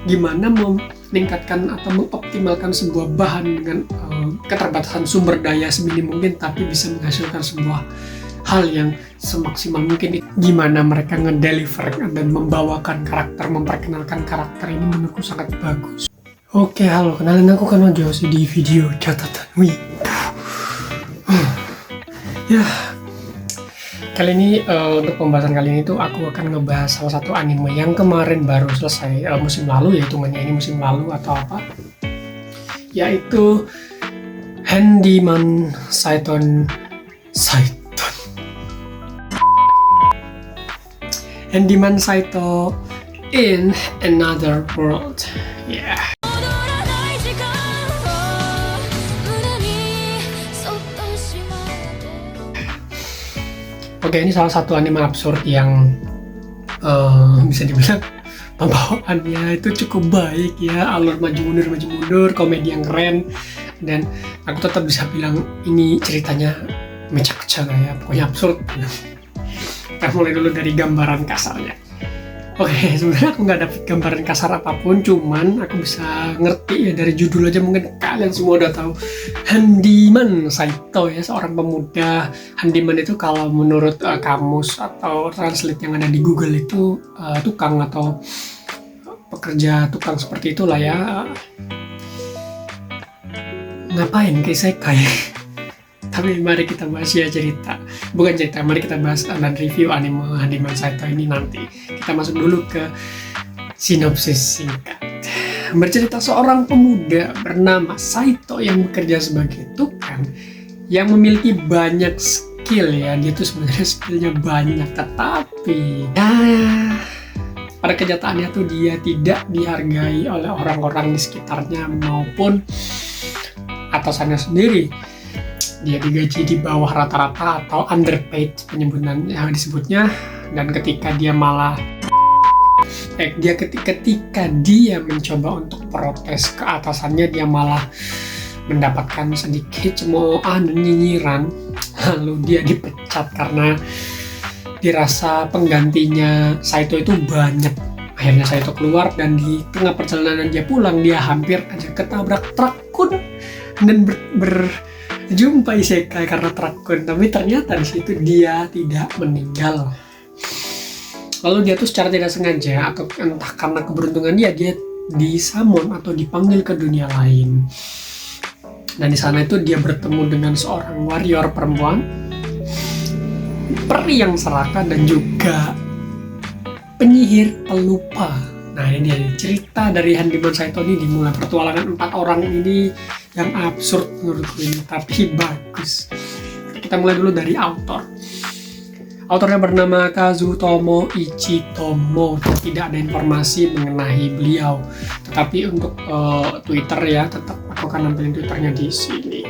gimana meningkatkan atau mengoptimalkan sebuah bahan dengan keterbatasan sumber daya seminim mungkin, tapi bisa menghasilkan sebuah hal yang semaksimal mungkin. Gimana mereka ngedeliver dan membawakan karakter, memperkenalkan karakter ini menurutku sangat bagus. Oke, halo, kenalin aku kan Josi di video catatan Wih. Ya, kali ini untuk pembahasan kali ini tuh aku akan ngebahas salah satu anime yang kemarin baru selesai musim lalu, yaitu ini musim lalu atau apa, yaitu Handyman Saiton Handyman Saito in Another World. Yeah. Oke, ini salah satu anime absurd yang bisa dibilang pembawaannya itu cukup baik ya, alur maju mundur, komedi yang keren, dan aku tetap bisa bilang ini ceritanya mecah-mecah ya, pokoknya absurd. Kita mulai dulu dari gambaran kasarnya. Oke, sebenarnya aku nggak dapet gambaran kasar apapun, cuman aku bisa ngerti ya dari judul aja, mungkin kalian semua udah tahu Handyman Saito ya, seorang pemuda. Handyman itu kalau menurut kamus atau translate yang ada di Google itu tukang atau pekerja tukang seperti itulah ya. Ngapain ke isekai? Tapi mari kita bahas ya mari kita bahas dan review anime Handyman Saito ini nanti. Kita masuk dulu ke sinopsis singkat. Bercerita seorang pemuda bernama Saito yang bekerja sebagai tukang yang memiliki banyak skill ya. Dia tuh sebenarnya skillnya banyak, tetapi pada kenyataannya tuh dia tidak dihargai oleh orang-orang di sekitarnya maupun atasannya sendiri. Dia digaji di bawah rata-rata atau underpaid penyebutan yang disebutnya, dan ketika dia mencoba untuk protes ke atasannya, dia malah mendapatkan sedikit cemoohan dan nyinyiran, lalu dia dipecat karena dirasa penggantinya Saito itu banyak. Akhirnya Saito keluar, dan di tengah perjalanan dia pulang, dia hampir aja ketabrak truk kun dan berjumpa isekai karena trakun, tapi ternyata di situ dia tidak meninggal. Lalu dia tuh secara tidak sengaja atau entah karena keberuntungan dia disamon atau dipanggil ke dunia lain. Dan di sana itu dia bertemu dengan seorang warrior perempuan, peri yang serakah, dan juga penyihir pelupa. Nah, ini dia cerita dari Handyman Saito ini, dimulai pertualangan 4 orang ini yang absurd menurutku ini, tapi bagus. Kita mulai dulu dari autor. Autornya bernama Kazutomo Ichitomo. Tidak ada informasi mengenai beliau, tetapi untuk Twitter ya, tetap aku akan nampilin Twitternya di sini.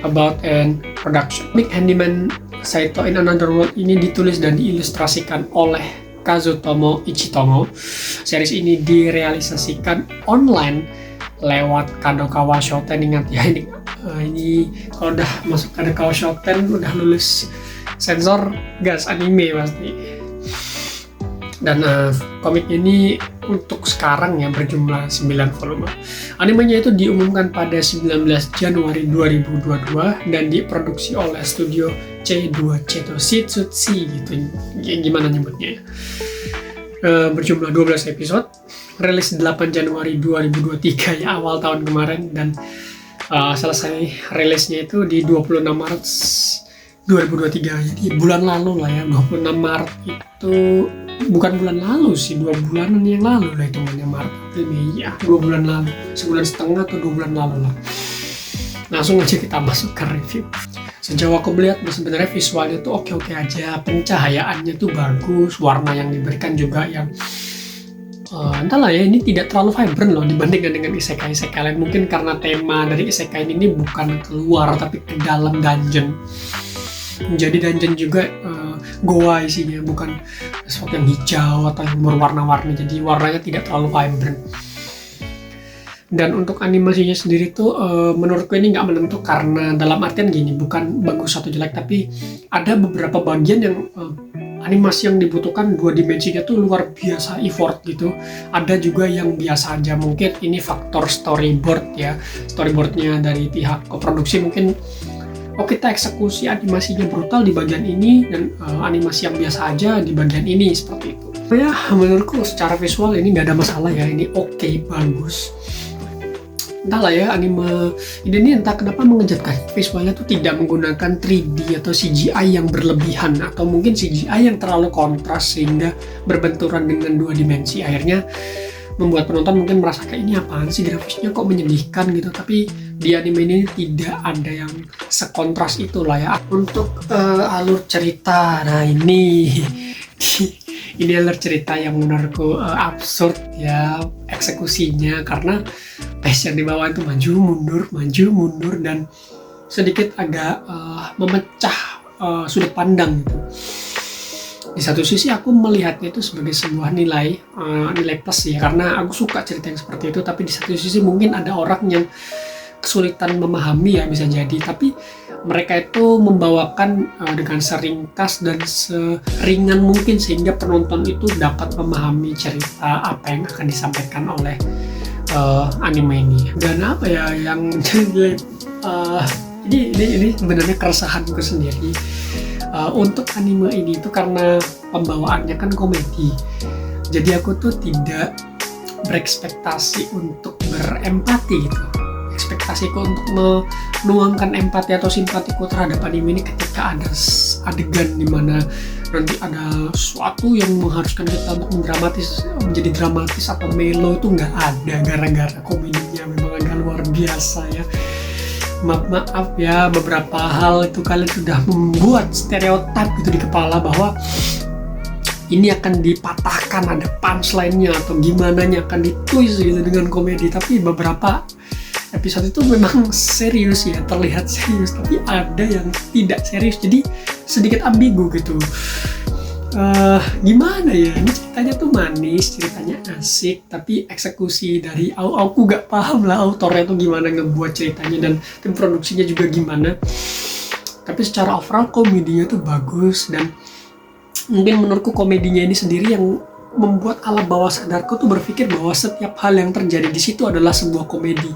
About and production. Handyman Saito in Another World ini ditulis dan diilustrasikan oleh Kazutomo Ichitomo. Series ini direalisasikan online lewat Kadokawa Shoten. Ingat ya, ini kalau udah masuk Kadokawa Shoten udah lulus sensor gas anime pasti. Dan komik ini untuk sekarang ya berjumlah 9 volume. Animenya itu diumumkan pada 19 Januari 2022 dan diproduksi oleh studio C2C atau Shitsutsi gitu, gimana nyebutnya ya. Berjumlah 12 episode, rilis 8 Januari 2023 ya, awal tahun kemarin, dan selesai rilisnya itu di 26 Maret 2023, jadi bulan lalu lah ya. 26 Maret itu bukan bulan lalu sih, 2 bulanan yang lalu lah hitungannya, Maret, April, Mei ya, 2 bulan lalu, sebulan setengah atau 2 bulan lalu lah. Langsung aja kita masuk ke review. Sejauh aku melihat sebenarnya visualnya tuh oke-oke aja, pencahayaannya tuh bagus, warna yang diberikan juga yang entahlah ya, ini tidak terlalu vibrant loh dibandingkan dengan isekai-isekai lain. Mungkin karena tema dari isekai ini bukan keluar tapi ke dalam dungeon. Jadi dungeon juga goa isinya, bukan sesuatu yang hijau atau yang berwarna-warni, jadi warnanya tidak terlalu vibrant. Dan untuk animasinya sendiri tuh menurutku ini nggak menentu, karena dalam artian gini, bukan bagus atau jelek, tapi ada beberapa bagian yang animasi yang dibutuhkan dua dimensinya tuh luar biasa effort gitu. Ada juga yang biasa aja, mungkin ini faktor storyboard ya, storyboardnya dari pihak produksi mungkin kita eksekusi animasinya brutal di bagian ini dan animasi yang biasa aja di bagian ini, seperti itu. Ya menurutku secara visual ini nggak ada masalah ya, ini oke, bagus. Entahlah ya, anime ini entah kenapa mengejutkan, visualnya tuh tidak menggunakan 3D atau CGI yang berlebihan, atau mungkin CGI yang terlalu kontras sehingga berbenturan dengan dua dimensi, akhirnya membuat penonton mungkin merasa kayak ini apaan sih, grafisnya kok menyedihkan gitu. Tapi di anime ini tidak ada yang sekontras itulah ya. Untuk alur cerita, nah ini ini alur cerita yang menurutku absurd ya eksekusinya, karena pace yang di bawah itu maju mundur dan sedikit agak memecah sudut pandang gitu. Di satu sisi aku melihatnya itu sebagai sebuah nilai plus ya, karena aku suka cerita yang seperti itu. Tapi di satu sisi mungkin ada orang yang kesulitan memahami ya, bisa jadi. Tapi mereka itu membawakan dengan seringkas dan seringan mungkin sehingga penonton itu dapat memahami cerita apa yang akan disampaikan oleh anime ini. Dan apa ya yang menjadi ini sebenarnya keresahanku sendiri untuk anime ini itu karena pembawaannya kan komedi. Jadi aku tuh tidak berekspektasi untuk berempati gitu. Ekspektasiku untuk menuangkan empati atau simpatiku terhadap anime ini ketika ada adegan dimana nanti ada sesuatu yang mengharuskan kita untuk menjadi dramatis atau melo, itu nggak ada, gara-gara komedinya memang agak luar biasa ya. Maaf ya, beberapa hal itu kalian sudah membuat stereotip gitu di kepala bahwa ini akan dipatahkan, ada punchline-nya atau gimana nya akan ditwist gitu dengan komedi. Tapi beberapa episode itu memang serius ya, terlihat serius, tapi ada yang tidak serius, jadi sedikit ambigu gitu. Gimana ya, ini ceritanya tuh manis, ceritanya asik, tapi eksekusi dari aku gak paham lah autornya tuh gimana ngebuat ceritanya dan tim produksinya juga gimana. Tapi secara overall komedinya tuh bagus, dan mungkin menurutku komedinya ini sendiri yang membuat alam bawah sadarku tuh berpikir bahwa setiap hal yang terjadi di situ adalah sebuah komedi.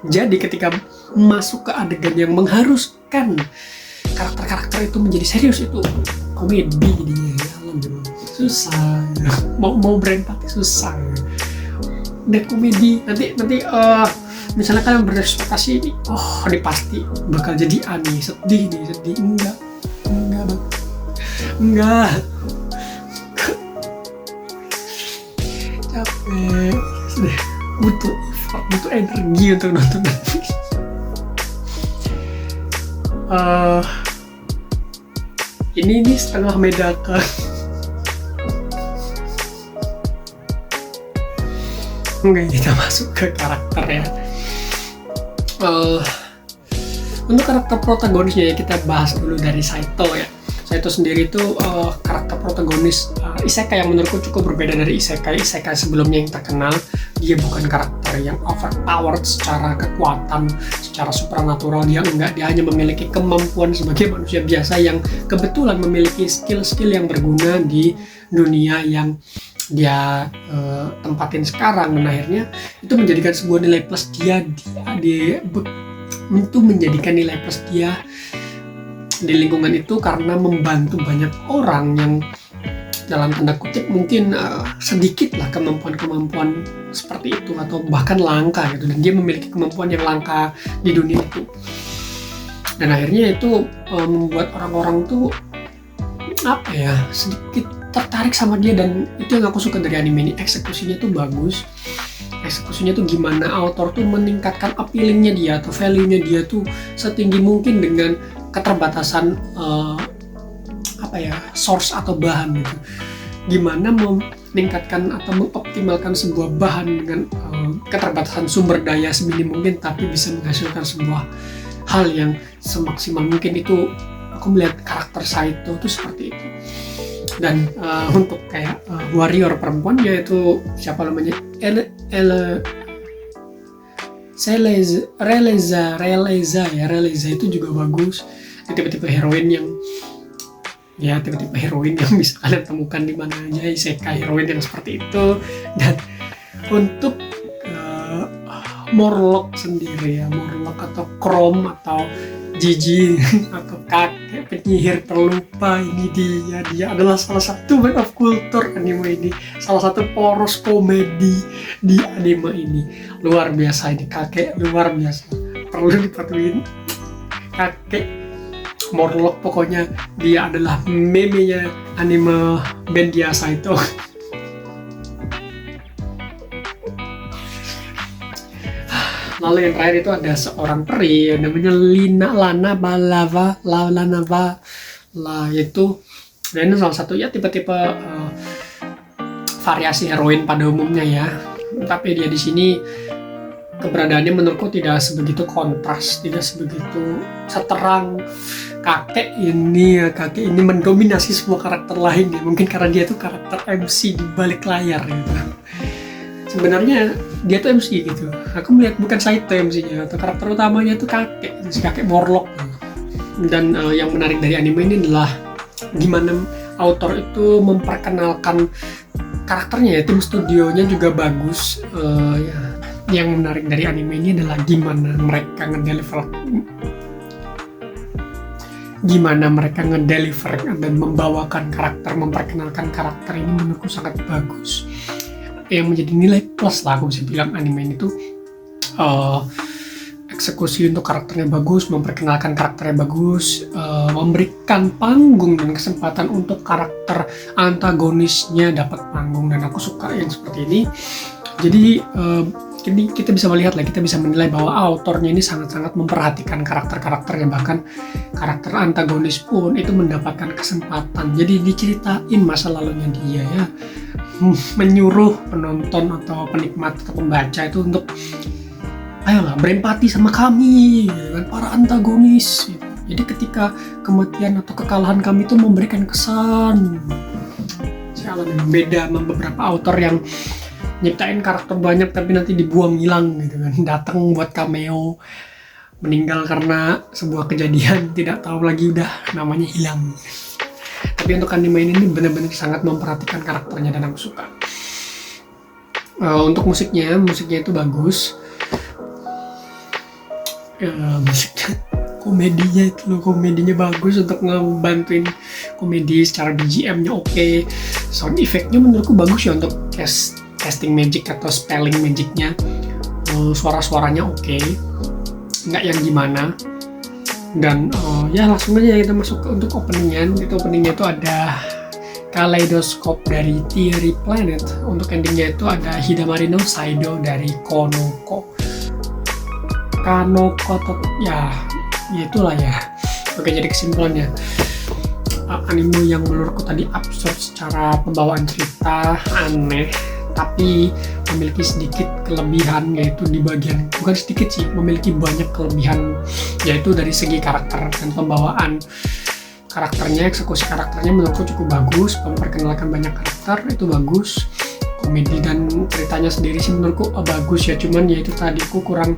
Jadi ketika masuk ke adegan yang mengharuskan karakter-karakter itu menjadi serius, itu komedi jadinya ya. Susah ya. mau berempati susah ya. Udah komedi nanti misalnya kalian berekspektasi ini ini pasti bakal jadi aneh, sedih enggak capek, butuh effort, butuh energi untuk nonton Netflix. Ini setengah medakan. Oke, kita masuk ke karakter ya. Untuk karakter protagonisnya ya, kita bahas dulu dari Saito ya. Saito sendiri itu karakter protagonis isekai yang menurutku cukup berbeda dari isekai sebelumnya yang terkenal. Dia bukan karakter yang overpowered secara kekuatan, secara supranatural. Dia hanya memiliki kemampuan sebagai manusia biasa yang kebetulan memiliki skill-skill yang berguna di dunia yang dia tempatin sekarang. Dan akhirnya itu menjadikan sebuah nilai plus itu menjadikan nilai plus dia di lingkungan itu, karena membantu banyak orang yang dalam tanda kutip mungkin sedikit lah kemampuan seperti itu atau bahkan langka gitu, dan dia memiliki kemampuan yang langka di dunia itu. Dan akhirnya itu membuat orang-orang tuh sedikit tertarik sama dia. Dan itu yang aku suka dari anime ini, eksekusinya tuh bagus. Eksekusinya tuh gimana author tuh meningkatkan appealingnya dia atau value-nya dia tuh setinggi mungkin dengan keterbatasan source atau bahan gitu. Gimana meningkatkan atau mengoptimalkan sebuah bahan dengan keterbatasan sumber daya seminim mungkin, tapi bisa menghasilkan sebuah hal yang semaksimal mungkin. Itu aku melihat karakter Saito tuh seperti itu. Dan untuk kayak warrior perempuannya itu siapa namanya, Releza itu juga bagus. Tipe-tipe heroin yang ya tipe-tipe heroin yang bisa kalian temukan di mana aja, isekai heroin yang seperti itu. Dan untuk Morlock sendiri ya, Morlock atau Chrome atau Gigi atau kakek penyihir terlupa, ini dia adalah salah satu main of culture anime ini, salah satu poros komedi di anime ini. Luar biasa ini kakek, luar biasa, perlu dipatuhin kakek Morlock. Pokoknya dia adalah meme-nya anime band biasa itu. Lalu yang terakhir itu ada seorang peri namanya Lana Balava lah itu. Dan ini salah satu ya tipe-tipe variasi heroin pada umumnya ya. Tapi dia di sini keberadaannya menurutku tidak sebegitu kontras, tidak sebegitu seterang kakek ini. Ya, kakek ini mendominasi semua karakter lain ya. Mungkin karena dia tuh karakter MC di balik layar gitu. Sebenarnya dia tuh MC gitu. Aku melihat bukan Saito MC-nya, atau karakter utamanya tuh kakek, si kakek Morlock. Dan yang menarik dari anime ini adalah gimana author itu memperkenalkan karakternya ya. Tim studionya juga bagus. Ya, yang menarik dari anime ini adalah gimana mereka ngedeliver dan membawakan karakter, memperkenalkan karakter ini menurutku sangat bagus. Yang menjadi nilai plus lah aku bisa bilang anime ini tuh eksekusi untuk karakternya bagus, memperkenalkan karakternya bagus, memberikan panggung dan kesempatan untuk karakter antagonisnya dapat panggung, dan aku suka yang seperti ini. Jadi kita bisa melihat lah, kita bisa menilai bahwa autornya ini sangat-sangat memperhatikan karakter-karakternya, bahkan karakter antagonis pun itu mendapatkan kesempatan. Jadi diceritain masa lalunya dia ya, menyuruh penonton atau penikmat atau pembaca itu untuk ayolah berempati sama kami dengan para antagonis gitu. Jadi ketika kematian atau kekalahan kami itu memberikan kesan. Sialan, beda sama beberapa autor yang nyiptain karakter banyak tapi nanti dibuang hilang gitu kan, datang buat cameo, meninggal karena sebuah kejadian, tidak tahu lagi udah namanya hilang. Tapi untuk anime ini benar-benar sangat memperhatikan karakternya dan aku suka. Untuk musiknya itu bagus. Musiknya, komedinya bagus untuk ngebantuin komedi. Secara BGM-nya oke. Sound effect-nya menurutku bagus ya untuk casting magic atau spelling magic-nya. Suara-suaranya oke. Nggak yang gimana. Dan ya langsung aja kita masuk untuk openingnya. Openingnya itu ada Kaleidoscope dari Theory Planet. Untuk endingnya itu ada Hidamari no Saido dari Kanoko ya itulah ya. Oke, jadi kesimpulannya anime yang menurutku tadi absurd secara pembawaan cerita, aneh, tapi memiliki sedikit kelebihan, yaitu di bagian, bukan sedikit sih, memiliki banyak kelebihan, yaitu dari segi karakter dan pembawaan karakternya. Eksekusi karakternya menurutku cukup bagus, memperkenalkan banyak karakter itu bagus. Komedi dan ceritanya sendiri sih menurutku bagus ya, cuman ya itu tadi aku kurang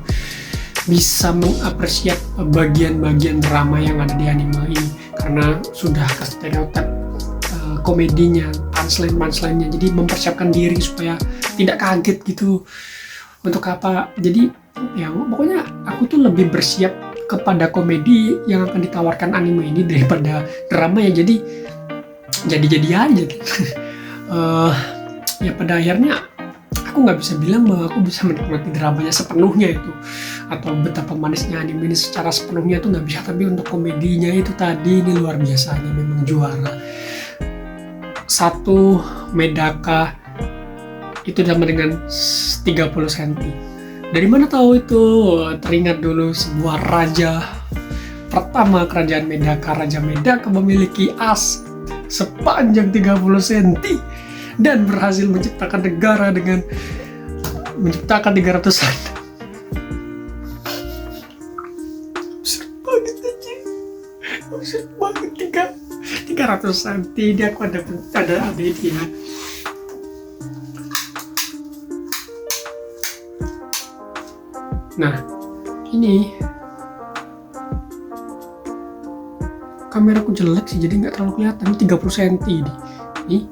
bisa mengapresiat bagian-bagian drama yang ada di anime ini karena sudah ke stereotip komedinya, punchline-nya, jadi mempersiapkan diri supaya tidak kaget gitu untuk apa. Jadi ya pokoknya aku tuh lebih bersiap kepada komedi yang akan ditawarkan anime ini daripada drama ya, jadi aja gitu. Ya pada akhirnya aku nggak bisa bilang bahwa aku bisa menikmati dramanya sepenuhnya itu, atau betapa manisnya anime ini secara sepenuhnya itu nggak bisa, tapi untuk komedinya itu tadi ini luar biasa, ini memang juara. Satu medaka itu sama dengan 30 cm. Dari mana tahu itu? Teringat dulu sebuah raja pertama kerajaan Medaka. Raja Medaka memiliki as sepanjang 30 cm dan berhasil menciptakan negara dengan menciptakan 300-an. Absurd banget aja. Absurd banget 300 cm. Dia aku ada dia. Nah, ini kameraku jelek sih, jadi nggak terlalu kelihatan. Ini 30 cm ini.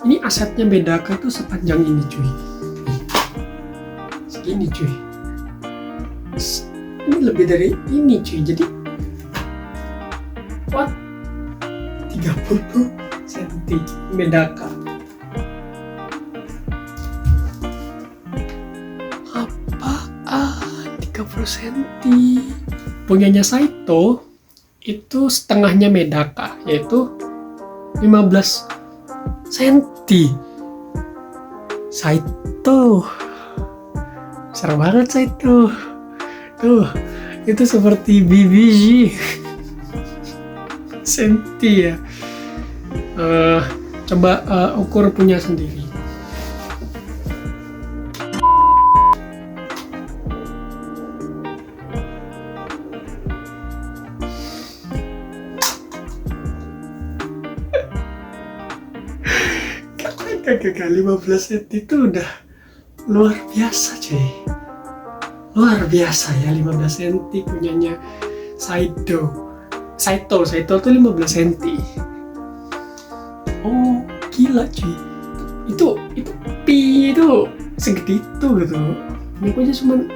Ini asetnya Medaka tuh sepanjang ini cuy. Segini cuy. Ini lebih dari ini cuy. Jadi what? 30 cm Medaka. Apaan 30 cm? Punyanya Saito itu setengahnya Medaka, yaitu 15 cm. Saito besar banget Saito. Tuh, itu seperti BBG senti ya. Coba ukur punya sendiri. Kagak 15 cm itu udah luar biasa cuy. Luar biasa ya, 15 cm punyanya Saito tuh 15 cm. Oh gila cuy. Itu pi itu segede itu gitu. Ini aja cuma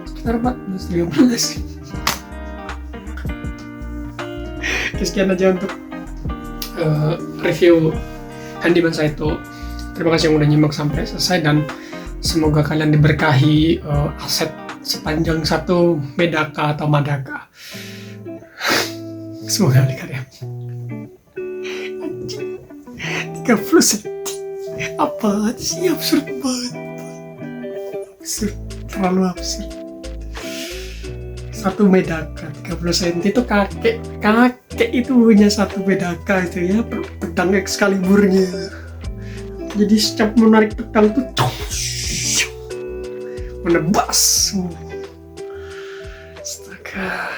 sekitar 14-15. Sekian aja untuk review Handyman Saito. Terima kasih yang udah nyimak sampai selesai, dan semoga kalian diberkahi aset sepanjang satu Medaka atau Madaka. Semoga kalian. Anjing, 30 cm. Apa sih, absurd banget. Absurd, terlalu absurd. Satu Medaka 30 cm itu kakek itu punya satu Medaka itu ya, pedang Excaliburnya. Jadi setiap menarik pedang tuh menebas. Astaga.